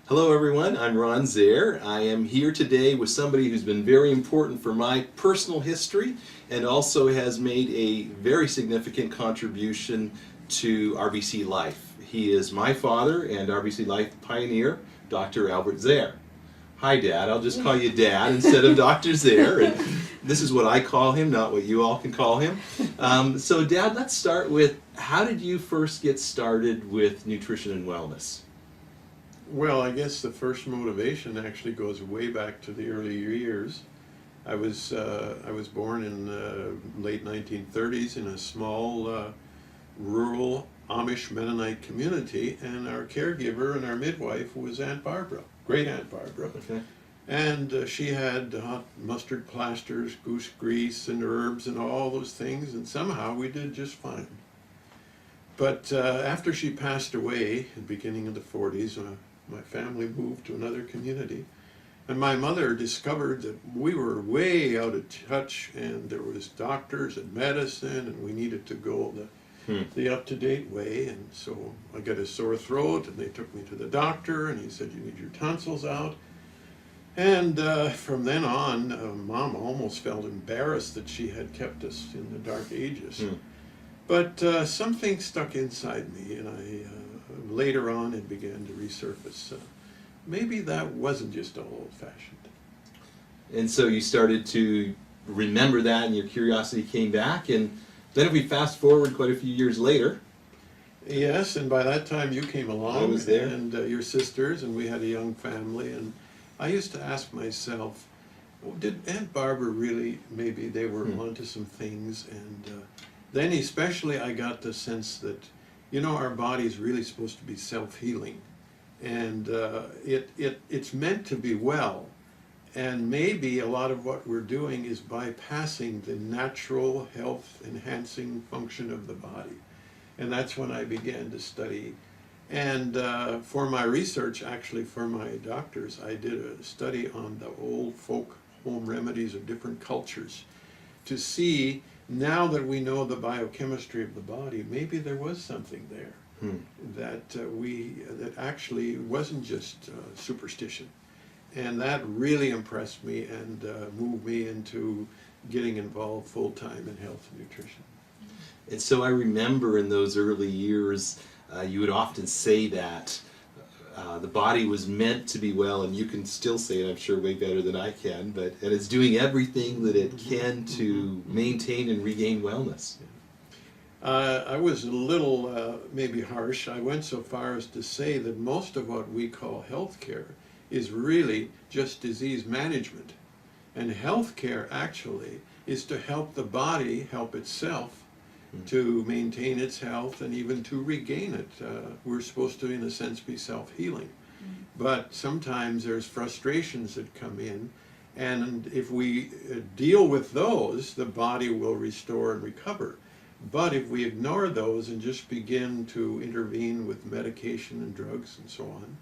Hello everyone, I'm Ron Zehr. I am here today with somebody who's been very important for my personal history and also has made a very significant contribution to RBC Life. He is my father and RBC Life pioneer, Dr. Albert Zehr. Hi Dad, I'll just call you Dad instead of Dr. Zehr. And this is what I call him, not what you all can call him. So Dad, let's start with, how did you first get started with nutrition and wellness? Well, I guess the first motivation actually goes way back to the early years. I was born in the late 1930s in a small rural Amish Mennonite community, and our caregiver and our midwife was Aunt Barbara, great Aunt Barbara. Okay. And she had hot mustard plasters, goose grease, and herbs and all those things, and somehow we did just fine. But after she passed away at the beginning of the 40s, my family moved to another community, and my mother discovered that we were way out of touch, and there was doctors and medicine, and we needed to go the up-to-date way. And so I got a sore throat, and they took me to the doctor, and he said, "You need your tonsils out." And from then on, Mom almost felt embarrassed that she had kept us in the dark ages. But something stuck inside me, and later on it began to resurface. Maybe that wasn't just all old-fashioned. And so you started to remember that, and your curiosity came back. And then if we fast forward quite a few years later. Yes, and by that time you came along. I was there. And your sisters, and we had a young family. And I used to ask myself, did Aunt Barbara really, maybe they were onto some things? And then especially I got the sense that, our body is really supposed to be self-healing, and it's meant to be well, and maybe a lot of what we're doing is bypassing the natural health-enhancing function of the body. And that's when I began to study. And for my research, actually for my doctors, I did a study on the old folk home remedies of different cultures to see, now that we know the biochemistry of the body, maybe there was something there that actually wasn't just superstition. And that really impressed me and moved me into getting involved full-time in health and nutrition. And so I remember in those early years, you would often say that the body was meant to be well, and you can still say it, I'm sure, way better than I can, and it's doing everything that it can to maintain and regain wellness. I was a little maybe harsh. I went so far as to say that most of what we call healthcare is really just disease management. And healthcare actually is to help the body help itself, to maintain its health and even to regain it. We're supposed to, in a sense, be self-healing. But sometimes there's frustrations that come in, and if we deal with those, the body will restore and recover. But if we ignore those and just begin to intervene with medication and drugs and so on,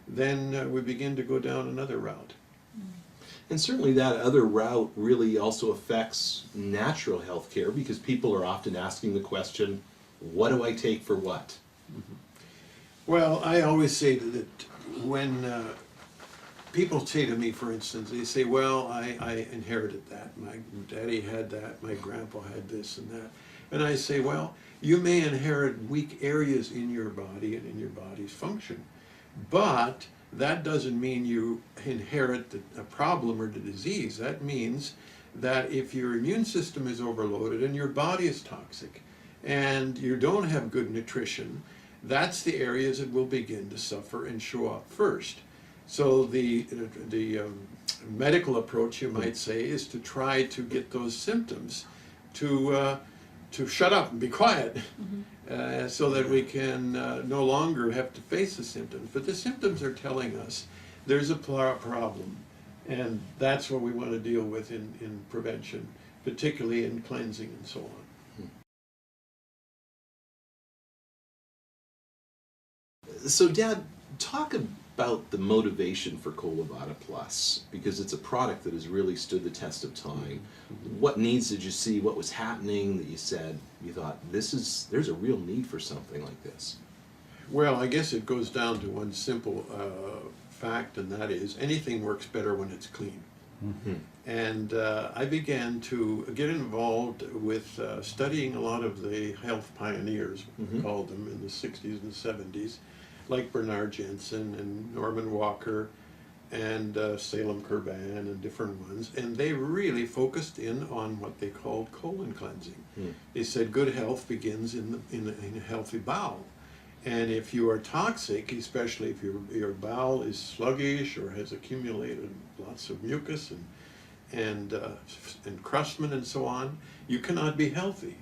then we begin to go down another route. And certainly that other route really also affects natural health care, because people are often asking the question, what do I take for what? Well, I always say that when people say to me, for instance, they say, well, I inherited that. My daddy had that, my grandpa had this and that. And I say, well, you may inherit weak areas in your body and in your body's function, but that doesn't mean you inherit a problem or the disease. That means that if your immune system is overloaded and your body is toxic and you don't have good nutrition, that's the areas that will begin to suffer and show up first. So the medical approach, you might say, is to try to get those symptoms to shut up and be quiet. So that we can no longer have to face the symptoms. But the symptoms are telling us there's a problem, and that's what we want to deal with in prevention, particularly in cleansing and so on. So Dad, talk about the motivation for Colo Vada Plus, because it's a product that has really stood the test of time. What needs did you see? What was happening that you said, you thought, there's a real need for something like this? Well, I guess it goes down to one simple fact, and that is anything works better when it's clean. Mm-hmm. And I began to get involved with studying a lot of the health pioneers, we called them, in the 60s and 70s, like Bernard Jensen and Norman Walker and Salem Kurban and different ones. And they really focused in on what they called colon cleansing. They said good health begins in a healthy bowel. And if you are toxic, especially if your bowel is sluggish or has accumulated lots of mucus and encrustment and so on, you cannot be healthy.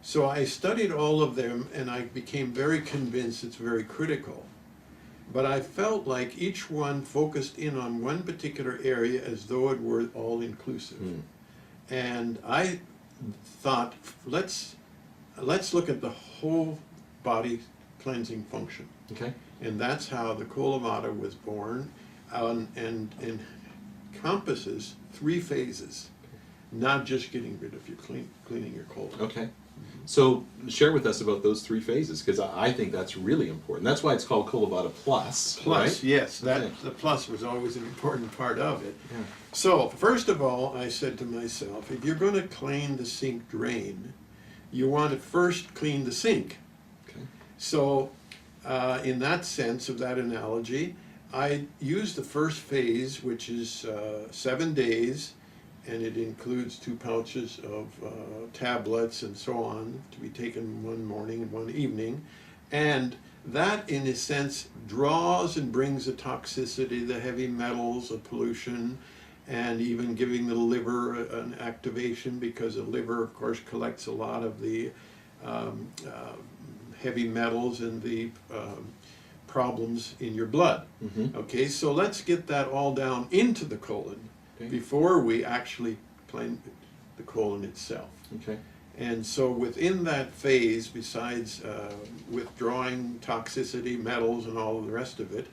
So I studied all of them, and I became very convinced it's very critical. But I felt like each one focused in on one particular area as though it were all inclusive. And I thought, let's look at the whole body cleansing function. Okay. And that's how the Colo Vada was born, and encompasses 3 phases, not just getting rid of your cleaning your colon. Okay. So share with us about those 3 phases, because I think that's really important. That's why it's called Colo Vada Plus. Plus, right? yes, that Okay. the plus was always an important part of it. Yeah. So first of all, I said to myself, if you're going to clean the sink drain, you want to first clean the sink. Okay. So in that sense of that analogy, I used the first phase, which is 7 days, and it includes 2 pouches of tablets and so on, to be taken one morning and one evening. And that, in a sense, draws and brings the toxicity, the heavy metals, the pollution, and even giving the liver an activation, because the liver, of course, collects a lot of the heavy metals and the problems in your blood. Okay, so let's get that all down into the colon before we actually clean the colon itself. Okay. And so within that phase, besides withdrawing toxicity, metals, and all of the rest of it,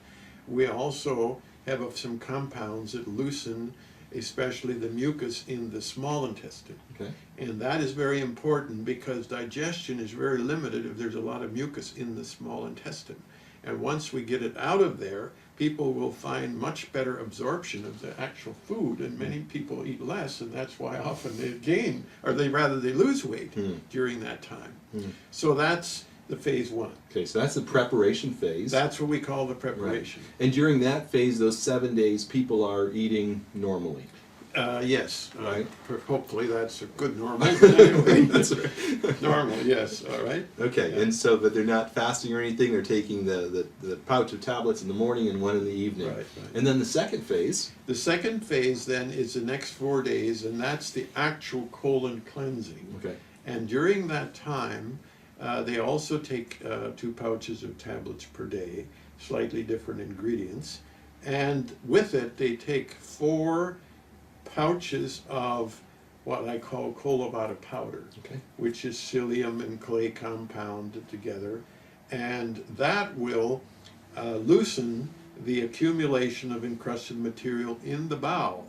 we also have some compounds that loosen especially the mucus in the small intestine. Okay. And that is very important, because digestion is very limited if there's a lot of mucus in the small intestine. And once we get it out of there, people will find much better absorption of the actual food, and many people eat less, and that's why often they gain, or they lose weight during that time. So that's the phase 1. Okay, so that's the preparation phase. That's what we call the preparation. Right. And during that phase, those 7 days, people are eating normally. Yes, Right. Hopefully that's a good normal, but anyway, That's right. normal, yes, all right. Okay, Yeah. and so, but they're not fasting or anything, they're taking the pouch of tablets in the morning and one in the evening. Right, right. And then the second phase. The second phase then is the next 4 days, and that's the actual colon cleansing. Okay. And during that time, they also take 2 pouches of tablets per day, slightly different ingredients. And with it, they take 4 pouches of what I call Colo Vada powder, Okay. which is psyllium and clay compounded together. And that will loosen the accumulation of encrusted material in the bowel.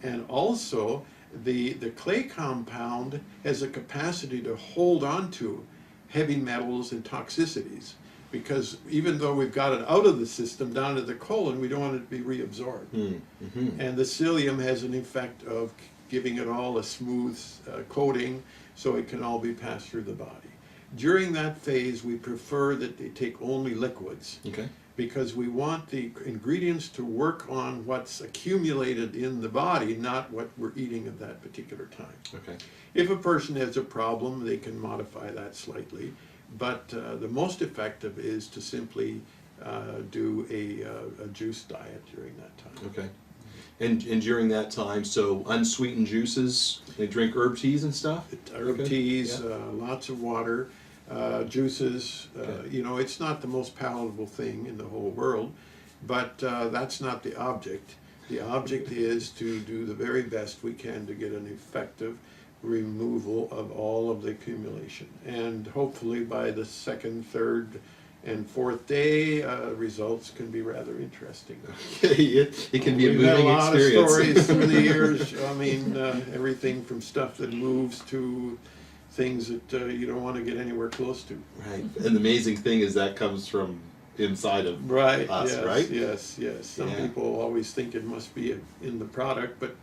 And also, the clay compound has a capacity to hold on to heavy metals and toxicities, because even though we've got it out of the system down to the colon, we don't want it to be reabsorbed. And the psyllium has an effect of giving it all a smooth coating, so it can all be passed through the body. During that phase, we prefer that they take only liquids, Okay. because we want the ingredients to work on what's accumulated in the body, not what we're eating at that particular time. Okay. If a person has a problem, they can modify that slightly, but the most effective is to simply do a juice diet during that time. Okay. And during that time, so unsweetened juices, they drink herb teas and stuff? Herb Okay. teas, Yeah. lots of water, juices. Okay. You know, it's not the most palatable thing in the whole world, but that's not the object. The object is to do the very best we can to get an effective removal of all of the accumulation. And hopefully by the 2nd, 3rd, and 4th day, results can be rather interesting. it can be a We've had moving a lot experience. of stories through the years. I mean, everything from stuff that moves to things that you don't want to get anywhere close to. Right. And the amazing thing is that comes from inside of Right, us, yes, right? yes. Some Yeah. people always think it must be in the product, but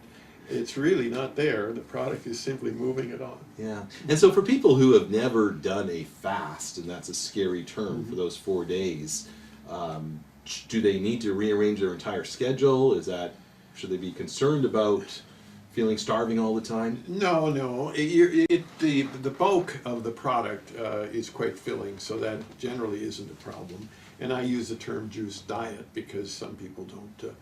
it's really not there. The product is simply moving it on. Yeah. And so for people who have never done a fast, and that's a scary term for those 4 days, do they need to rearrange their entire schedule? Should they be concerned about feeling starving all the time? No. The bulk of the product is quite filling, so that generally isn't a problem. And I use the term juice diet because some people don't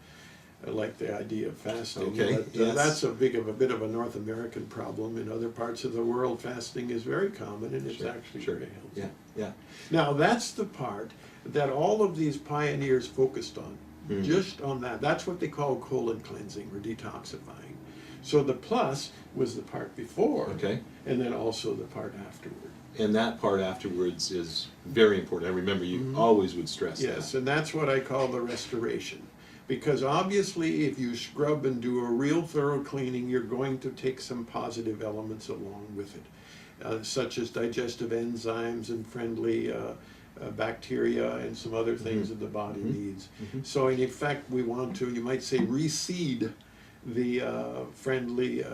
like the idea of fasting. Okay, But, yes. that's a bit of a North American problem. In other parts of the world, fasting is very common, and it's actually very healthy. Yeah. Now, that's the part that all of these pioneers focused on, just on that. That's what they call colon cleansing or detoxifying. So the plus was the part before, Okay. and then also the part afterward. And that part afterwards is very important. I remember you always would stress Yes, that. and that's what I call the restoration. Because obviously, if you scrub and do a real thorough cleaning, you're going to take some positive elements along with it, such as digestive enzymes and friendly bacteria and some other things that the body needs. So in effect, we want to, you might say, reseed the friendly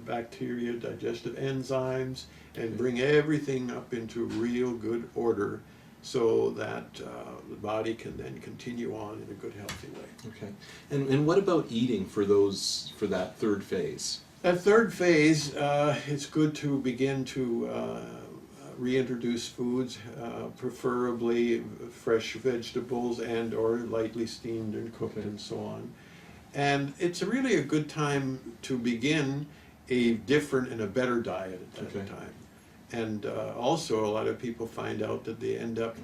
bacteria, digestive enzymes, and bring everything up into real good order so that the body can then continue on in a good, healthy way. Okay. And what about eating for that third phase? That third phase, it's good to begin to reintroduce foods, preferably fresh vegetables and or lightly steamed and cooked and so on. And it's really a good time to begin a different and a better diet at that time. And also a lot of people find out that they end up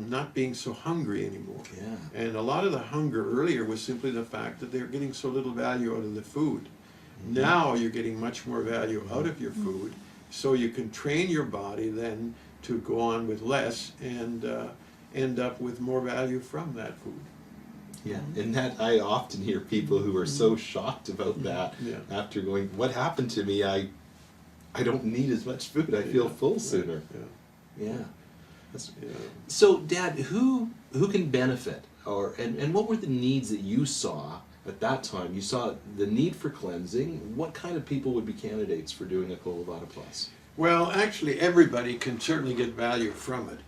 not being so hungry anymore. Yeah. And a lot of the hunger earlier was simply the fact that they're getting so little value out of the food. Now you're getting much more value out of your food, so you can train your body then to go on with less and end up with more value from that food. Yeah, and that I often hear people who are so shocked about that after going, what happened to me? I don't need as much food. I feel full sooner. Yeah. So, Dad, who can benefit, and what were the needs that you saw at that time? You saw the need for cleansing. What kind of people would be candidates for doing a Colo Vada Plus? Well, actually, everybody can certainly get value from it.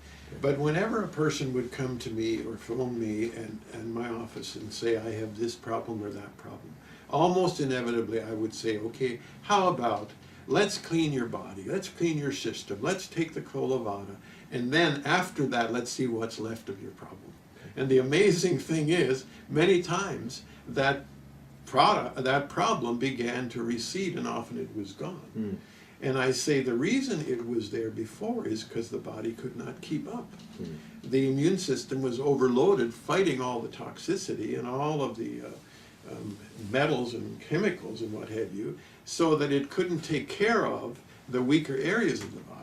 But whenever a person would come to me or phone me and my office and say, I have this problem or that problem, almost inevitably I would say, okay, how about let's clean your body, let's clean your system, let's take the Colo Vada, and then after that, let's see what's left of your problem. And the amazing thing is, many times that problem began to recede and often it was gone. And I say the reason it was there before is because the body could not keep up. The immune system was overloaded fighting all the toxicity and all of the metals and chemicals and what have you, so that it couldn't take care of the weaker areas of the body.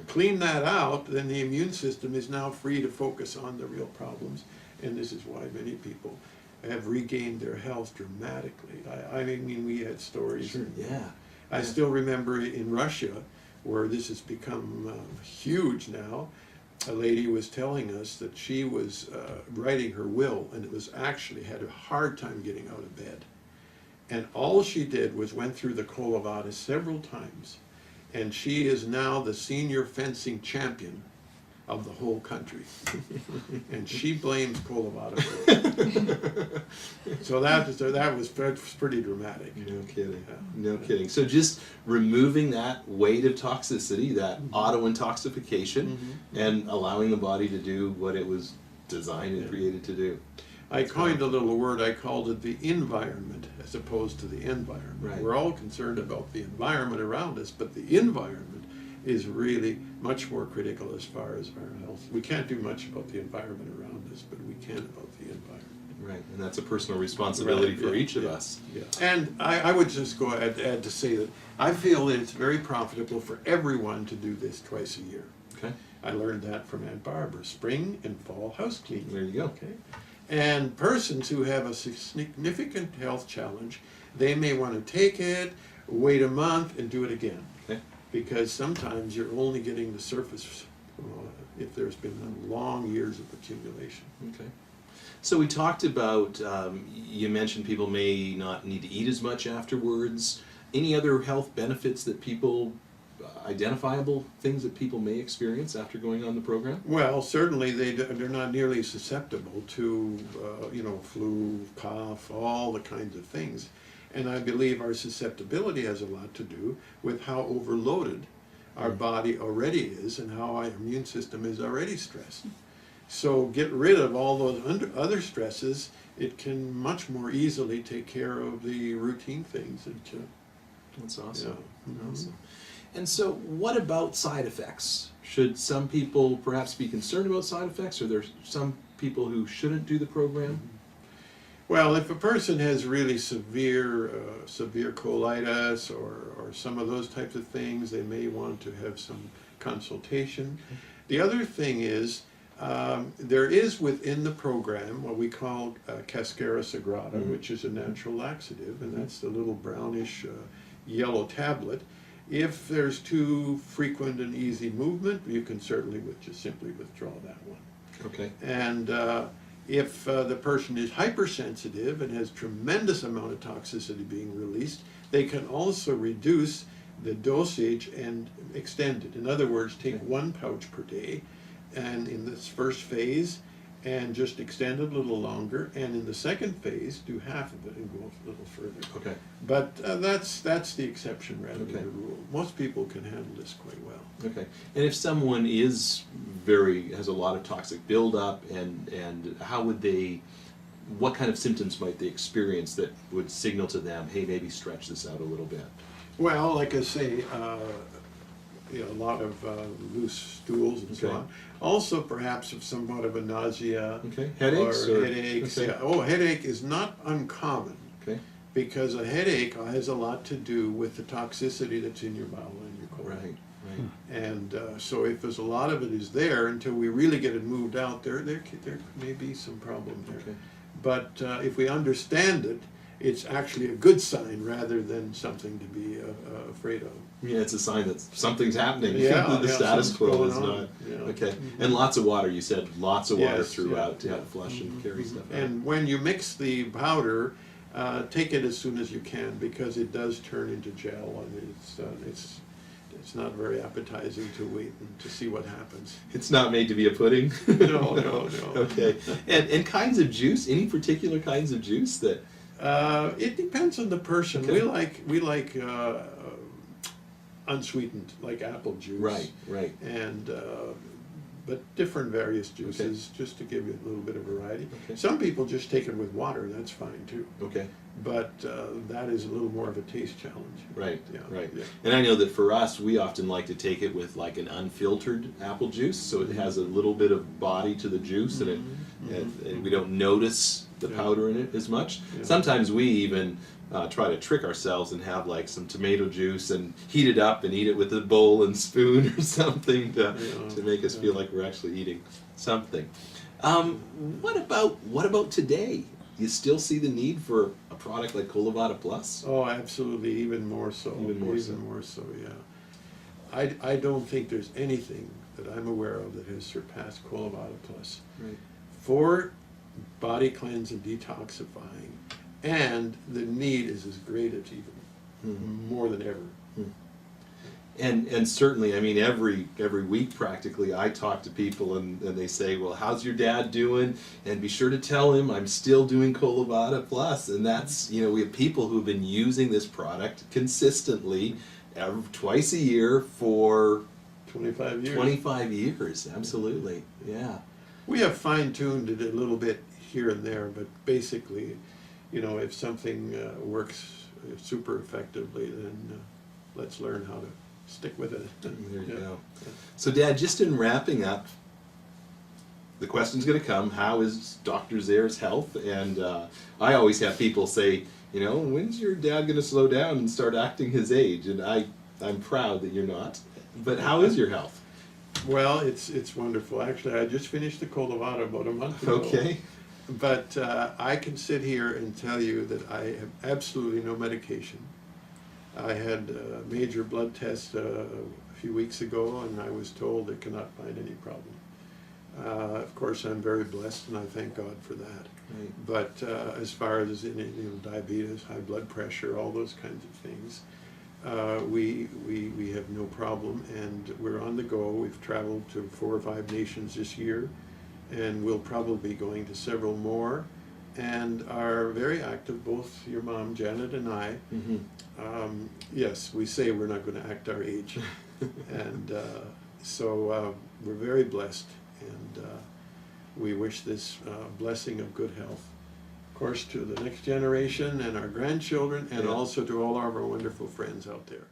Clean that out, then the immune system is now free to focus on the real problems, and this is why many people have regained their health dramatically. I mean, we had stories. I still remember in Russia, where this has become huge now, a lady was telling us that she was writing her will, and it was actually had a hard time getting out of bed. And all she did was went through the Colo Vada several times, and she is now the senior fencing champion of the whole country. And she blames Colo Vada for it. So that was pretty dramatic. No kidding. No kidding. So just removing that weight of toxicity, that auto-intoxication, and allowing the body to do what it was designed and created to do. I coined a little word, I called it the environment as opposed to the environment. Right. We're all concerned about the environment around us, but the environment is really much more critical as far as our health. We can't do much about the environment around us, but we can about the environment. Right, and that's a personal responsibility for each of us. Yeah. And I would just go add to say that I feel that it's very profitable for everyone to do this twice a year. Okay. I learned that from Aunt Barbara, spring and fall house cleaning. There you go. Okay. And persons who have a significant health challenge, they may want to take it, wait a month, and do it again. Okay. Because sometimes you're only getting the surface if there's been long years of accumulation. Okay. So we talked about, you mentioned people may not need to eat as much afterwards. Any other health benefits that people, identifiable things that people may experience after going on the program? Well, certainly they're not nearly susceptible to, flu, cough, all the kinds of things. And I believe our susceptibility has a lot to do with how overloaded our body already is and how our immune system is already stressed. So get rid of all those other stresses, it can much more easily take care of the routine things. That's awesome. Yeah. Awesome. And so what about side effects? Should some people perhaps be concerned about side effects? Are there some people who shouldn't do the program? Well, if a person has really severe colitis or some of those types of things, they may want to have some consultation. The other thing is, there is within the program what we call Cascara Sagrada, which is a natural laxative, and that's the little brownish yellow tablet. If there's too frequent and easy movement, you can certainly just simply withdraw that one. Okay. And if the person is hypersensitive and has tremendous amount of toxicity being released, they can also reduce the dosage and extend it. In other words, take 1 pouch per day, and in this first phase, and just extend it a little longer, and in the second phase, do half of it and go a little further. Okay. But that's the exception rather Okay. than the rule. Most people can handle this quite well. Okay. And if someone has a lot of toxic buildup, and how would they, what kind of symptoms might they experience that would signal to them, hey, maybe stretch this out a little bit? Well, like I say, a lot of loose stools and so Okay. on. Also, perhaps of somewhat of a nausea. Okay. Headaches? Or Or headaches. Okay. Yeah. Oh, headache is not uncommon, Okay. because a headache has a lot to do with the toxicity that's in your bowel and your colon. Right. Right. And so if there's a lot of it is there, until we really get it moved out, there may be some problem there. Okay. But if we understand it, it's actually a good sign rather than something to be afraid of. Yeah, it's a sign that something's happening. Yeah, The yeah, status something's quo going is on. not. Yeah. Okay. And lots of water. You said lots of water Yes, throughout yeah, to flush and carry stuff out. And when you mix the powder, take it as soon as you can, because it does turn into gel, and it's not very appetizing to wait and to see what happens. It's not made to be a pudding. No. Okay. And kinds of juice? Any particular kinds of juice that? It depends on the person. Okay. We like unsweetened, like apple juice. Right. And but different various juices, just to give you a little bit of variety. Okay. Some people just take it with water, and that's fine too. Okay. But that is a little more of a taste challenge. Right. Yeah, Right. yeah. And I know that for us, we often like to take it with like an unfiltered apple juice, so it has a little bit of body to the juice, and and we don't notice the Yeah. powder in it as much. Yeah. Sometimes we even try to trick ourselves and have like some tomato juice and heat it up and eat it with a bowl and spoon or something to make us feel like we're actually eating something. What about today? You still see the need for a product like Vada Plus? Oh, absolutely, even more so. Even more so. Yeah. I don't think there's anything that I'm aware of that has surpassed Vada Plus. Right. For body cleanse and detoxifying, and the need is as great as even more than ever. And certainly, I mean, every week practically, I talk to people and they say, well, how's your dad doing? And be sure to tell him I'm still doing Vada Plus. And that's, we have people who've been using this product consistently twice a year for 25 years. 25 years, absolutely, yeah. We have fine-tuned it a little bit here and there, but basically, if something works super effectively, then let's learn how to stick with it. There you go. So, Dad, just in wrapping up, the question's going to come, how is Dr. Zehr's health? And I always have people say, when's your dad going to slow down and start acting his age? And I'm proud that you're not. But how is your health? Well, it's wonderful. Actually, I just finished the Vada about a month ago. Okay. But I can sit here and tell you that I have absolutely no medication. I had a major blood test a few weeks ago, and I was told they cannot find any problem. Of course, I'm very blessed, and I thank God for that. Right. But as far as diabetes, high blood pressure, all those kinds of things, we have no problem, and we're on the go. We've traveled to 4 or 5 nations this year, and we'll probably be going to several more, and are very active, both your mom, Janet, and I. Mm-hmm. Yes, we say we're not going to act our age, and so we're very blessed, and we wish this blessing of good health, of course, to the next generation and our grandchildren, and Yeah. also to all of our wonderful friends out there.